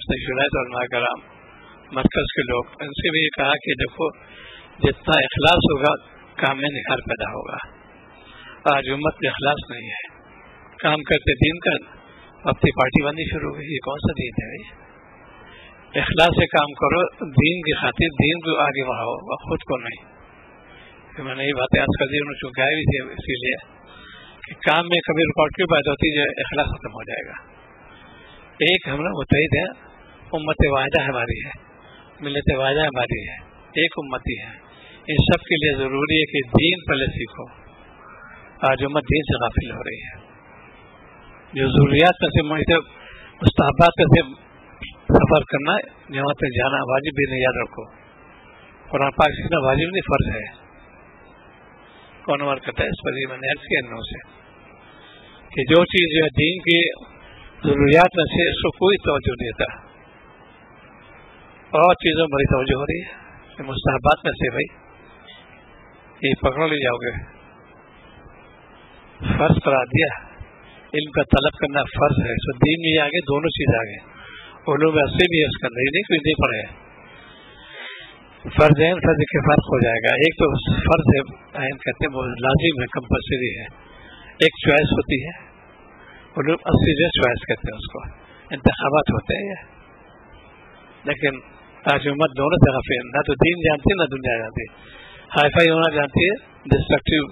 مستشفیات اور علماء کرام مرکز کے لوگ، ان سے بھی یہ کہا کہ دیکھو جتنا اخلاص ہوگا کام میں نکھار پیدا ہوگا. آج امت میں اخلاص نہیں ہے، کام کرتے دین کا اپنی پارٹی بنی شروع ہوئی. یہ کون سا دین ہے بھائی؟ اخلاص سے کام کرو، دین کی خاطر دین کو آگے بڑھاؤ، خود کو نہیں. میں نے یہ باتیں آج کل انہوں نے چونکہ بھی تھی اسی لیے کہ کام میں کبھی رکاوٹ کیوں پیدا ہوتی ہے، اخلاص ختم ہو جائے گا. ایک ہم لوگ متحد ہیں، امت واحدہ ہماری ہے، ملت واحدہ ہماری ہے، ایک امتی ہے. ان سب کے لیے ضروری ہے کہ دین پہلے سیکھو. آج امت دین سے غافل ہو رہی ہے. جو ضروریات میں سے مستحبات میں سے سفر کرنا، جہاں پہ جانا واجب بھی نہیں، یاد رکھو. قرآن پاک سیکھنا واجب نہیں، فرض ہے. کون عمر کرتا ہے اس پر میں نے عرض کیا انہوں سے کہ جو چیز جو ہے دین کی ضروریات میں سے اس کو کوئی توجہ نہیں دیتا، اور چیزوں میں بڑی توجہ ہو رہی ہے. مستحبات میں سے بھائی یہ پکڑ لے جاؤ گے، فرض کرا دیا. علم کا طلب کرنا فرض ہے. سو دین میں آگے دونوں چیز آگے، علوم ایسے بھی ہے اس کا نہیں کوئی نہیں پڑھے. فرض عین فرض کے فرق ہو جائے گا. ایک تو فرض عین کہتے ہیں وہ لازم ہے، کمپلسری ہے. ایک چوائس ہوتی ہے، علوم اصلی جو چوائس کہتے ہیں اس کو، انتخابات ہوتے ہیں. لیکن آج امت دونوں طرف ہے، نہ تو دین جانتی نہ دنیا جانتی. ہائی فائی ہونا جانتی ہے، ڈسٹرکٹیو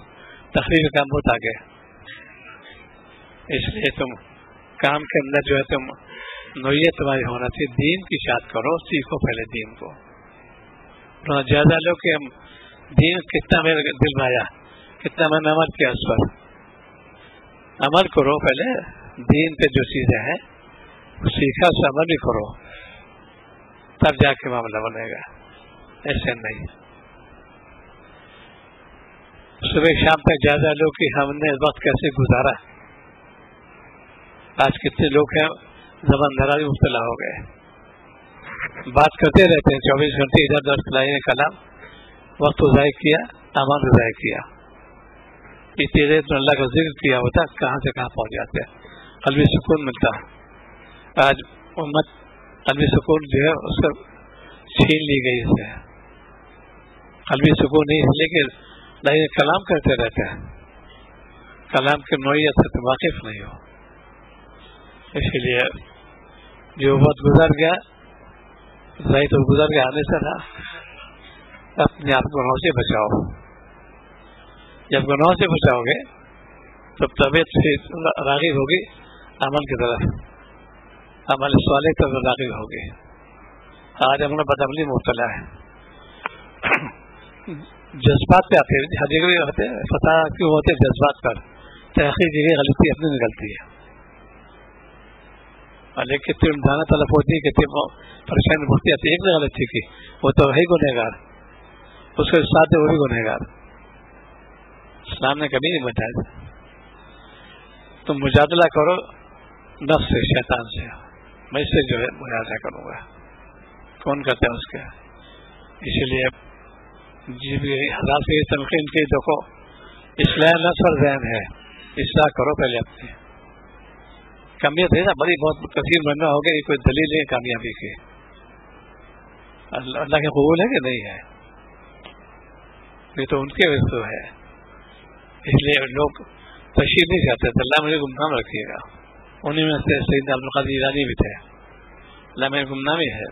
تقریر کا کام بہت آگے. اس لیے تم کام کے اندر جو ہے تم نوعیت تمہاری ہونا چاہیے. دین کی اشاعت کرو، سیکھو پہلے دین کو. جائزہ لو کہ ہم دین کتنا میرے دل میں آیا، کتنا میں نے عمل کیا. اس پر عمل کرو پہلے. دین پہ جو چیزیں ہیں سیکھا، اس عمل بھی کرو، تب جا کے معاملہ بنے گا. ایسے نہیں. صبح شام تک جائزہ لو کہ ہم نے وقت کیسے گزارا. آج کتنے لوگ ہیں زبان دراز مبتلا ہو گئے، بات کرتے رہتے ہیں 24 گھنٹے ادھر ادھر کھلائے کلام، وقت کو ضائع کیا، امان کو ضائع کیا. اتنی دیر تو اللہ کا ذکر کیا ہوتا، کہاں سے کہاں پہنچ جاتے ہیں. قلبی سکون ملتا. آج امت قلبی سکون جو ہے اس کو چھین لی گئی سے. قلبی سکون نہیں، لیکن کلام کرتے رہتے ہیں، کلام کے نوعیت سے واقف نہیں ہو. اسی لیے جو وقت گزر گیا ضائع تو گزر گیا، آنے سے نہ اپنے آپ گناہوں سے بچاؤ. جب گناہوں سے بچاؤ گے تو طبیعت سے راغب ہوگی عمل کی طرف، عمل صالح کی طرف راغب ہوگی. آج ہم لوگ بدعملی مبتلا ہے، جذبات پہ آتے ہیں. ہر جگہ ہوتے ہیں فتح کیوں ہوتے ہیں جذبات پر. تحقیق جگہ غلطی اپنی نکلتی ہے، لیکن کتنی امتحانیں طلب ہوتی ہے، کتنی پریشانی ہوتی ہے. ایک نے غلطی کی وہ تو ہے گنہگار، اس کے ساتھ وہ بھی گنہگار. اسلام نے کبھی نہیں بتایا. تم مجادلہ کرو نفس سے، شیطان سے. میں اس سے جو ہے مجادلہ کروں گا. کون کرتا ہے اس کا؟ اسی لیے جی بھی حضرات سے تنقید کی، دیکھو اصلاح نفس اور ذہن ہے، اصلاح کرو پہلے اپنی. کمیت ہے نا بڑی بہت کثیر بننا ہو گیا، یہ کوئی دلیل ہے کامیابی کی. اللہ کے قبول ہے کہ نہیں ہے؟ یہ تو ان کے وجہ ہے. اس لیے لوگ تشہیر نہیں چاہتے. اللہ مجھے گمنام رکھیے گا. انہیں میں سے سیدنا عبد القادر جیلانی بھی تھے. اللہ میں گمنامی ہے.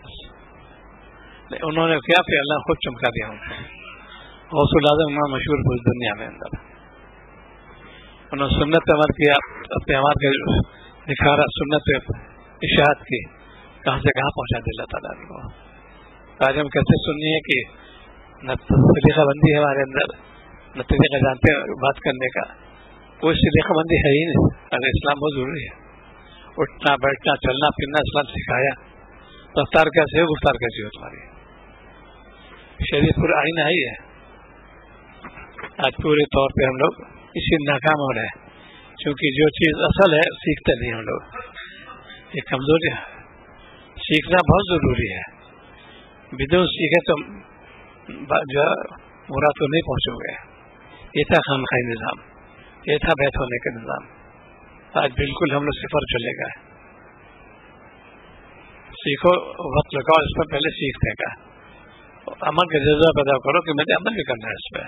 انہوں نے کیا پھر اللہ خود چمکا دیا ان کو. غوث العظم مشہور پوری دنیا میں اندر. انہوں نے سنت عمل کیا، اپنے عمل کے دکھارا، سنت اشاعت کی، کہاں سے کہاں پہنچا دیا اللہ تعالیٰ کو. آج ہم کیسے سننی ہے کہ نہ طریقہ بندی ہے ہمارے اندر، نہ طریقہ جانتے ہیں بات کرنے کا. کوئی طریقہ بندی ہے ہی نہیں. اگر اسلام بہت ضروری ہے. اٹھنا بیٹھنا چلنا پھرنا اسلام سکھایا. رفتار کیسے ہو، گفتار کیسی ہو تمہاری. شریعت پورا آئینہ ہی ہے. آج پورے طور پہ ہم لوگ اسی ناکام ہو رہے ہیں، کیونکہ جو چیز اصل ہے سیکھتے نہیں ہم لوگ. یہ کمزوری ہے. سیکھنا بہت ضروری ہے. بدون سیکھے تو جو مراد تو نہیں پہنچو گے. یہ تھا خانقاہی نظام، یہ تھا بیت ہونے کا نظام. آج بالکل ہم لوگ صفر چلے گئے. سیکھو، وقت لگاؤ اس پر پہلے سیکھنے کا، عمل کا جذبہ پیدا کرو کہ مجھے عمل بھی کرنا ہے اس پہ.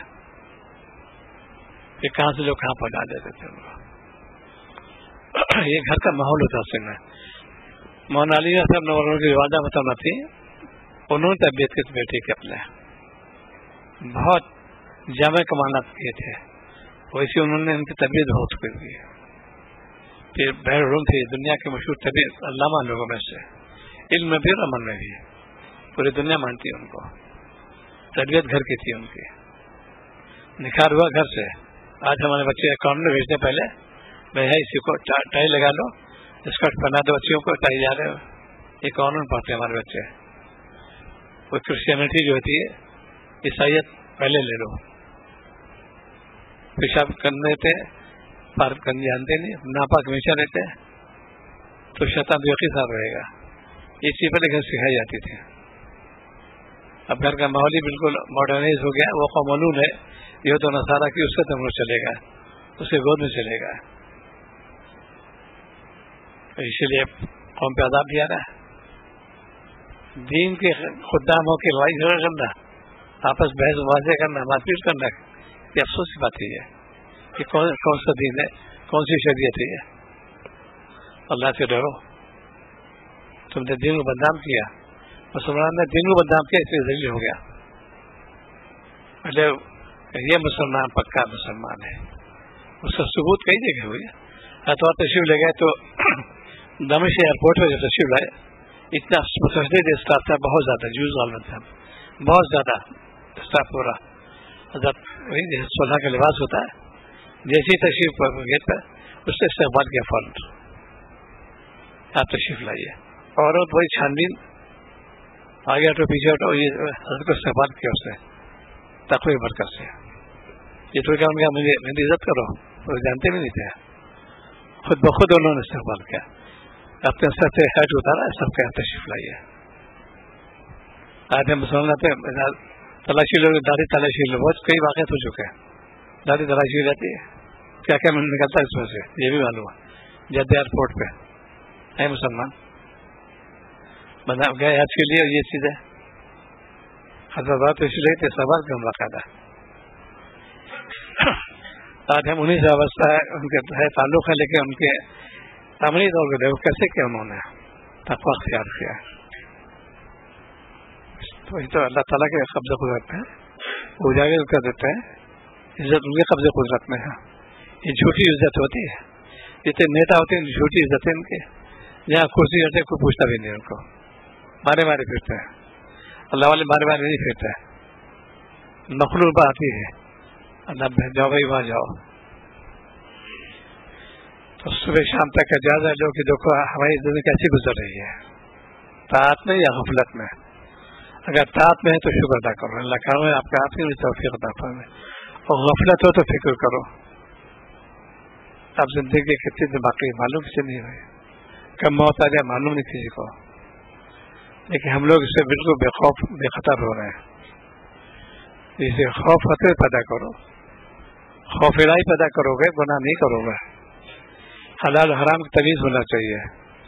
کہ کہاں سے لوگ کہاں پہنچا دیتے تھے ان کو. یہ گھر کا ماحول ہوتا ہے. میں مولانا علی صاحب نے کی وعدہ بتانا تھی، انہوں نے طبیعت کے بیٹے کے اپنے بہت جامع کمالات کیے تھے، ویسے انہوں نے ان کی طبیعت بہت کی. پھر بحر روم تھی دنیا کے مشہور طبیعت علامہ لوگوں میں سے، علم میں بھی اور عمل میں بھی پوری دنیا مانتی ہے ان کو. طبیعت گھر کی تھی ان کی، نکھار ہوا گھر سے. آج ہمارے بچے اکاؤنٹ میں بھیجنے پہلے بھائی اسی کو ٹائی لگا لو، اسکرٹ پہنا دو بچیوں کو، ٹائی جا رہے ہو. یہ قانون پڑھتے ہیں ہمارے بچے. کوئی کرسچینٹی جو ہوتی ہے عیسائیت پہلے لے لو. پیشاب کرنے تھے پارک کرنے جانتے نہیں، ناپاک ہمیشہ رہتے تو شیطان یقین صاحب رہے گا. یہ چیز پہلے گھر سکھائی جاتی تھی. اب گھر کا ماحول ہی بالکل ماڈرنائز ہو گیا. وہ قومولون ہے یہ تو نصارہ کی، اس کا تمر چلے گا، اس کے گود میں چلے گا. اسی لیے قوم پہ عذاب بھی آ رہا ہے. دین کے خدام ہو کے لڑائی جھگڑا کرنا، آپس بحث مباحثے کرنا، مار پیٹ کرنا، یہ افسوس کی بات ہے کہ کون سا دین ہے، کون سی شریعت ہے. اللہ سے ڈرو. تم نے دین کو بدنام کیا، مسلمان نے دین کو بدنام کیا، اس لیے ذلیل ہو گیا. پہلے یہ مسلمان پکا مسلمان ہے، اس کا ثبوت کئی جگہ ہوئی. اتوار تشریف لے گئے تو دمشق ایئرپورٹ میں جو تشریف لائے اتنا متشدد اسٹاف تھا، بہت زیادہ جوز غالب تھا، بہت زیادہ اسٹاف پورا. وہی جیسے صلح کا لباس ہوتا ہے، جیسی تشریف گیٹ پر اس سے استقبال کیا فوراً، آپ تشریف لائیے. اور وہی چھانبین آگے ہٹو پیچھے ہٹو، یہ حضرت کو استقبال کیا اس نے تقوی برکت سے. یہ تو کیا ان کا مجھے میری عزت کرو، وہ جانتے بھی نہیں تھے. خود بخود انہوں نے استقبال کیا، اپنے سر سے ہیٹ اتارا، سب کا تشریف لائیے. آج ہم مسلمان پہ تلاشی لوگ داڑھی تلاشی لوگ بہت کئی واقعات ہو چکے ہیں. داڑھی تلاشی رہتی ہے، کیا کیا نکلتا ہے اس میں سے یہ بھی معلوم ہے. جدہ ایئرپورٹ پہ ہے مسلمان بنا گئے آج کے لیے یہ چیزیں حضرات اس لیے تھے سوال کا باقاعدہ. آج ہم انہیں سے وابستہ ہے، ان کے ہے تعلق ہے، لیکن ان کے عملی طور پہ دیکھو کیسے کیا انہوں نے تقویٰ اختیار کیا. تو اللہ تعالیٰ کے قبضہ قدرت میں اجاگر کر دیتا ہے. عزت ان کے قبضہ قدرت میں ہے. یہ جھوٹی عزت ہوتی ہے، جتنے نیتا ہوتے ہیں جھوٹی عزت ہے ان کے. جہاں کرسی ہوتے کوئی پوچھتا بھی نہیں، ان کو مارے مارے پھرتے ہیں. اللہ والے مارے مارے نہیں پھرتے ہیں. مخلوق بات آتی ہے، اللہ جاؤ بھائی وہاں جاؤ. تو صبح شام تک کا جائزہ لو کہ دیکھو ہماری زندگی کیسی گزر رہی ہے، طاعت میں یا غفلت میں. اگر طاعت میں ہے تو شکر ادا کرو، اللہ کرو آپ کے ہاتھ میں توفیق عطا فرمائے. اور غفلت ہو تو فکر کرو اب زندگی کتنی دن باقی معلوم کسی نہیں ہوئی، کب موت آ جائے معلوم نہیں کسی کو. لیکن ہم لوگ اس سے بالکل بے خوف بے خطر ہو رہے ہیں. اسے خوف خطرے پیدا کرو، خوف الہی پیدا کرو گے گناہ نہیں کرو گے. حلال حرام کی تمیز ہونا چاہیے.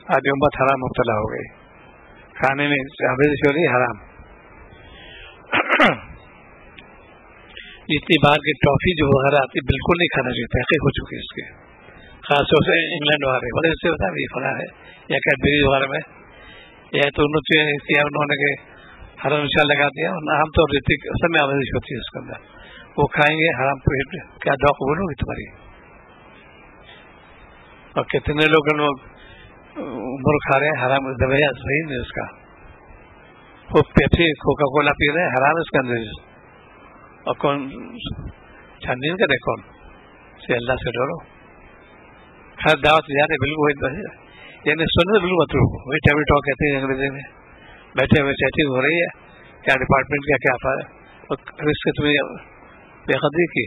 آج امت حرام مبتلا ہو گئی، کھانے میں آمیزش ہو رہی حرام. جتنی باہر کی ٹافی جو وغیرہ آتی بالکل نہیں کھانا چاہیے، تحقیق ہو چکی ہے اس کی. خاص طور سے انگلینڈ والے بڑے اس سے بتا یہ فلاں ہے یا کیڈبری وغیرہ میں یا تو انہوں نے کہ حرام نشان لگا دیا. اور عام طور پر سب میں آمیزش ہوتی ہے اس کے اندر. وہ کھائیں گے حرام پیٹ، کیا دعا قبول ہوگی تمہاری؟ اور کتنے لوگ عمر کھا رہے ہیں حرام دوائیاں صحیح نہیں اس کا. وہ پیپسی کوکا کولا پی رہے ہیں حرام اس کے اندر. اور کون چھانبین کرے کون سے اللہ سے ڈرو. ہر دعوت جا رہے بالکل یعنی سننے بالکل مطلوب وہی ٹیبل ٹاک کہتے ہیں انگریزی میں. بیٹھے ہوئے چیٹنگ ہو رہی ہے، کیا ڈپارٹمنٹ کا کیا پا ہے، اس سے تمہیں بے قدری کی.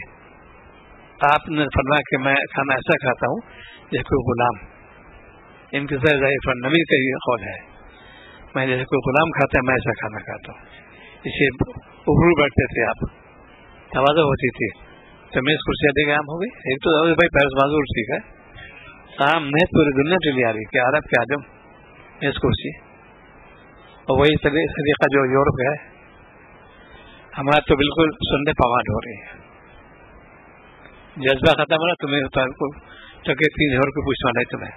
آپ نے فرمایا کہ میں کھانا ایسا کھاتا ہوں جیسے کوئی غلام. ان کے ساتھ ضعیف نبی کا یہ قول ہے، میں جیسے کوئی غلام کھاتا ہے میں ایسا کھانا کھاتا ہوں. اسے ابرو بیٹھتے تھے آپ، توازن ہوتی تھی. تو میں اس کرسی دے کے عام ہو گئی. ایک تو بھائی پیرس معذور ٹھیک ہے، عام نہیں پوری دنیا چلی آ رہی کہ عرب کے آدم اس کرسی اور وہی طریقہ جو یورپ ہے، ہمارا تو بالکل سننے پواد ہو رہی ہے. جذبہ ختم ہو رہا تمہیں تو کہ 3 اور کو پوچھنا نہیں تمہیں.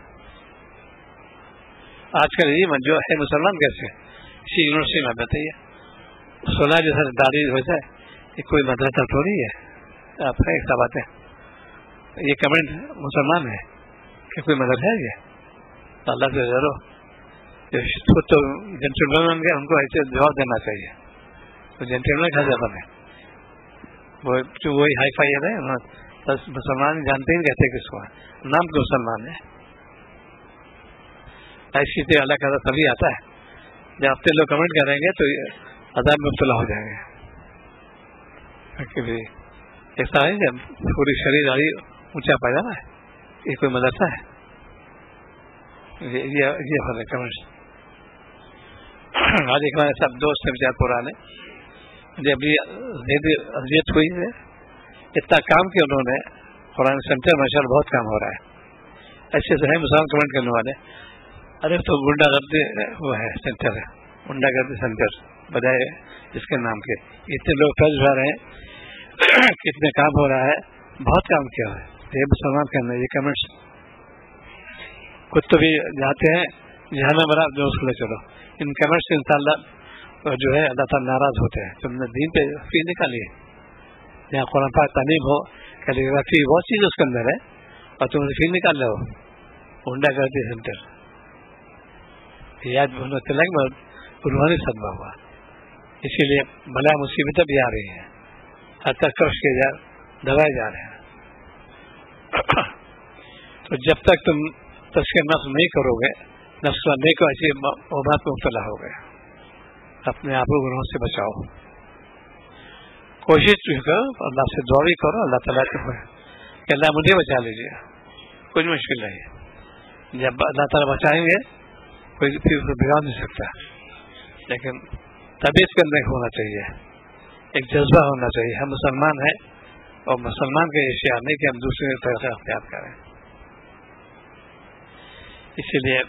آج کل یہ جو ہے مسلمان کیسے اسی یونیورسٹی میں بتائیے 16 جیسا داڑھی ہو جائے، یہ کوئی مدرسہ تھوڑی ہے. آپ کا ایک بات ہے، یہ کمنٹ مسلمان ہے کہ کوئی مدرسہ ہے یہ؟ اللہ سے ضرور خود تو جنٹلمین بن گئے، ان کو ایسے جواب دینا چاہیے. تو جنٹلمین کا جواب ہے وہی ہائی فائی ہے، بس مسلمان جانتے ہی کہتے کس کو نام کے مسلمان ہے. ایسی چیزیں اللہ کا تبھی آتا ہے جب ہفتے لوگ کمنٹ کریں گے تو عذاب میں مبتلا ہو جائیں گے. ایسا ہے جب پوری شریر آئی اونچا پیدا ہے، یہ کوئی مدرسہ ہے؟ یہ فرق کمنٹ. آج ایک ہمارے سب دوست ہیں بیچار پرانے، جب اذیت ہوئی ہے، اتنا کام کیا انہوں نے. قرآن سینٹر ماشاء اللہ بہت کام ہو رہا ہے. ایسے تو ہے مسلمان کمنٹ کرنے والے، ارے تو گنڈا گردی وہ ہے سینٹر ہے، گنڈا گردی سینٹر بجائے اس کے نام کے. اتنے لوگ فیض اٹھا رہے ہیں، کتنے کام ہو رہا ہے، بہت کام کیا ہے. یہ مسلمان کرنا یہ کمنٹس خود تو بھی جاتے ہیں جہاں برا جو اس کو لے چلو. ان کمنٹس سے انشاءاللہ جو ہے اللہ تعالیٰ ناراض ہوتے ہیں. تم نے دین پہ فی نکالی ہے، جہاں قرآن پاک تعلیم ہو، کیلیگرافی بہت چیز اس کے اندر ہے، اور تم فی نکال رہے ہو گنڈا گردی سینٹر. یاد چلا کہ روحانی صدمہ ہوا. اسی لیے بلا مصیبتیں بھی آ رہی ہیں، ہر تک کش کے دبائے جا رہے ہیں. تو جب تک تم تذکر نفس نہیں کرو گے، نفس نہیں کو ایسی اوبات میں مبتلا ہو گئے. اپنے آپ کو گناہوں سے بچاؤ، کوشش کرو، اللہ سے دعا بھی کرو اللہ تعالیٰ کو کہ اللہ مجھے بچا لیجیے. کچھ مشکل نہیں ہے، جب اللہ تعالیٰ بچائیں گے کوئی پھر بگاڑ نہیں سکتا. لیکن طبیعت کے اندر ہونا چاہیے، ایک جذبہ ہونا چاہیے. ہم مسلمان ہیں اور مسلمان کا یہ شعار نہیں کہ ہم دوسرے طریقہ اختیار کریں. اسی لیے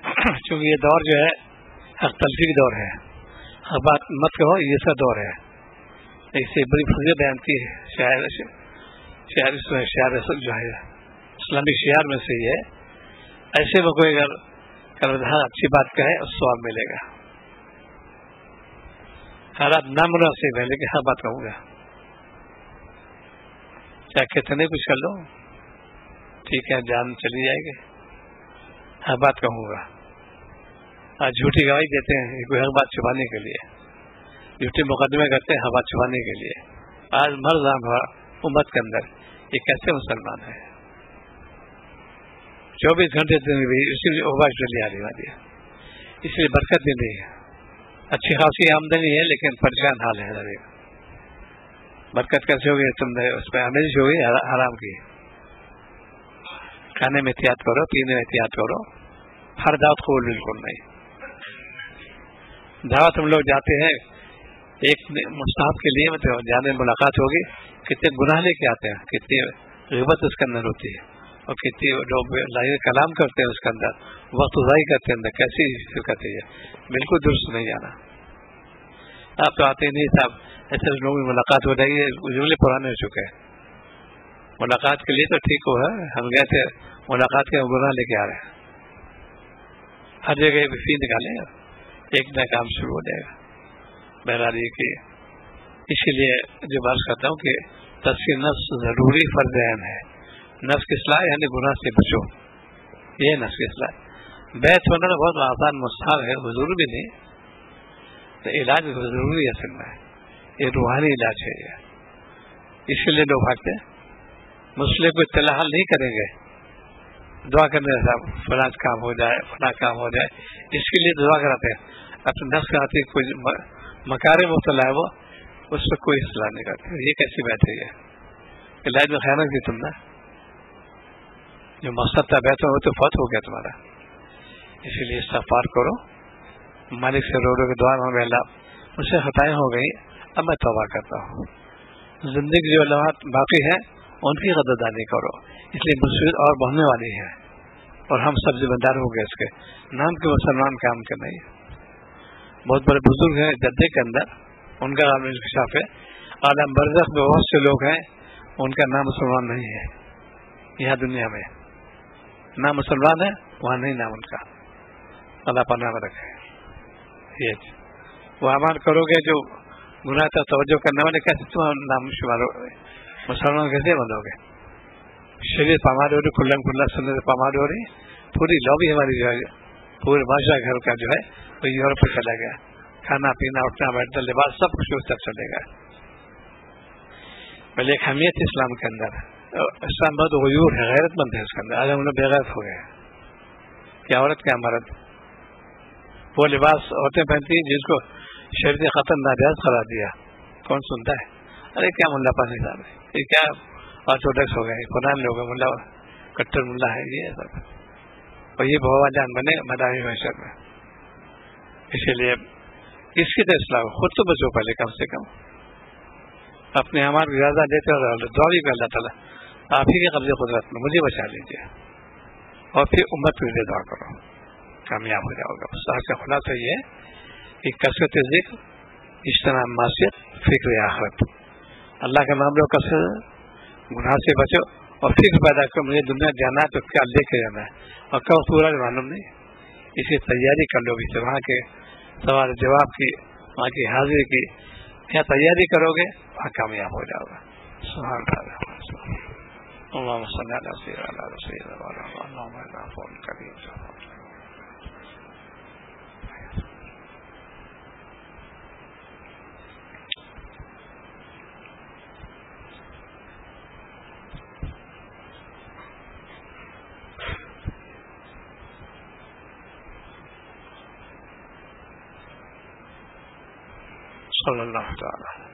چونکہ یہ دور جو ہے حق تلفی کا دور ہے، حق بات مت کہو، یہ سا دور ہے. اس سے بڑی فضیلت بیان کی شاعر جو ہے اسلامی شعار میں سے یہ ہے، ایسے میں کوئی اگر اچھی بات کہے اس سواب ملے گا. حالات نامناسب ہے لیکن ہر بات کہوں گا، چاہے کتنے کچھ کر لو ٹھیک ہے، جان چلی جائے گی، ہر بات کہوں گا. آج جھوٹی گواہی دیتے ہیں کوئی ہر بات چھپانے کے لیے، جھوٹے مقدمے کرتے ہیں ہر بات چھپانے کے لیے. آج مرد امت کے اندر یہ کیسے مسلمان ہے؟ 24 گھنٹے اسی لیے اوباش ڈلی آنے والی ہے، اس لیے برکت بھی نہیں ہے. اچھی خاصی آمدنی ہے لیکن پریشان حال ہے. برکت کیسے ہوگی؟ تم نے اس پہ آمیزش ہوگی حرام کی. کھانے میں احتیاط کرو، پینے میں احتیاط کرو. ہر دعوت قبول بالکل نہیں. دعوت ہم لوگ جاتے ہیں ایک مستحب کے لیے، مطلب جانے ملاقات ہوگی، کتنے گناہ لے کے آتے ہیں، کتنی غیبت اس کے اندر ہوتی ہے، اور کتنی لوگ کلام کرتے ہیں اس کے اندر، وقت ضائع کرتے ہیں اندر. کیسی شرکت ہے یہ؟ بالکل درست نہیں جانا. آپ تو آتے نہیں صاحب، ایسے لوگوں کی ملاقات ہو جائے گی، جملے پرانے ہو چکے ہیں. ملاقات کے لیے تو ٹھیک ہو ہے، ہم گئے تھے ملاقات کے گناہ لے کے آ رہے ہیں. ہر جگہ فی نکالیں گا، ایک نیا کام شروع ہو جائے گا. بہرحال یہ کہ اسی لیے جو بات کرتا ہوں کہ تزکیہ نفس ضروری فرض عین ہے. نفس کی اصلاح یعنی گناہ سے بچو، یہ نفس کی اصلاح. بیت ہونا بہت آسان مستحب ہے، ضروری بھی نہیں، تو علاج ضروری ہے. اصل میں یہ روحانی علاج ہے. اسی لیے لوگ بھاگتے مسئلے کو اطلاع حل نہیں کریں گے، دعا کرنے سے فلاں کام ہو جائے، فلاں کام ہو جائے، اس کے لیے دعا کراتے ہیں. اپنے نفس کا آتی کوئی مکارے مبتلا ہے وہ، اس پہ کوئی اصلاح نہیں کرتے. یہ کیسی بات ہے؟ یہ علاج میں خیانت کی تم نے، جو مقصد تھا بیت میں وہ تو فوت ہو گیا تمہارا. اسی لیے استغفار کرو، مالک سے رو رو کے دعا مانگو، اللہ مجھ سے خطائیں ہو گئی، اب میں توبہ کرتا ہوں. زندگی جو لمحات باقی ہیں ان کی قدردانی کرو، اس لیے مصیبت اور بڑھنے والی ہے، اور ہم سب ذمہ دار ہو گئے اس کے نام کے مسلمان کام کے نہیں. بہت بڑے بزرگ ہیں جدے کے اندر، ان کا عالم انکشاف ہے. عالم برزخ میں بہت سے لوگ ہیں ان کا نام مسلمان نہیں ہے، یہاں دنیا میں نام مسلمان ہے، وہاں نہیں نام ان کا. اللہ پناہ میں رکھے. یہ وہ اعمال کرو گے جو گناہ تک توجہ کرنے والے، کیسے تم نام شمار ہو مسلمان کیسے بنو گے؟ شریعت پامال ہو رہی، کھلم کھلا سنت پامال ہو رہی. پوری لابی ہماری جو ہے، پورے بادشاہ گھر کا جو ہے وہ یورپ میں چلا گیا. کھانا پینا اٹھنا بیٹھنا لباس سب کچھ اس تک چلے گا. بھلے ایک اہمیت اسلام کے اندر، اسلام بہت غیور ہے، غیرت مند ہے اس کے اندر. آج ہم لوگ بے غیرت ہو گئے. کیا عورت کیا مرد، وہ لباس عورتیں پہنتی ہیں جس کو شریعت ختم ناجائز قرار دیا. کون سنتا ہے؟ ارے کیا ملا پانی صاحب ہے، یہ کیا آرتھوڈکس ہو گئے، قرآن لوگ ملا کٹر ملا ہے یہ سب. اور یہ بہوا جان بنے مداحی معاشر میں. اسی لیے اس کی تو اصلاح خود تو بچو پہلے، کم سے کم اپنے ہمارے اجازت دیتے اور دعا بھی کر اللہ تعالیٰ آپ ہی کے قبضے قدرت میں مجھے بچا لیجیے، اور پھر امت کے لیے دعا کرو، کامیاب ہو جاؤ گا. ساتھ کا خلاصہ یہ ہے کہ کثرت ذکر، اجتناب معصیت، فکر آخرت. اللہ کا نام لو، کثرت گناہ سے بچو، اور فکر پیدا کرو مجھے دنیا جانا ہے تو کیا لے کے جانا ہے، اور کب پورا معلوم نہیں. اسی تیاری کر لو گے، وہاں کے سوال جواب کی، وہاں کی حاضری کی کیا تیاری کرو گے، وہاں کامیاب ہو جاؤ گا. سبحان اللہ. اللہم صلی علی سیدنا رسول اللہ اللہم فون کریم. صلی اللہ تعالی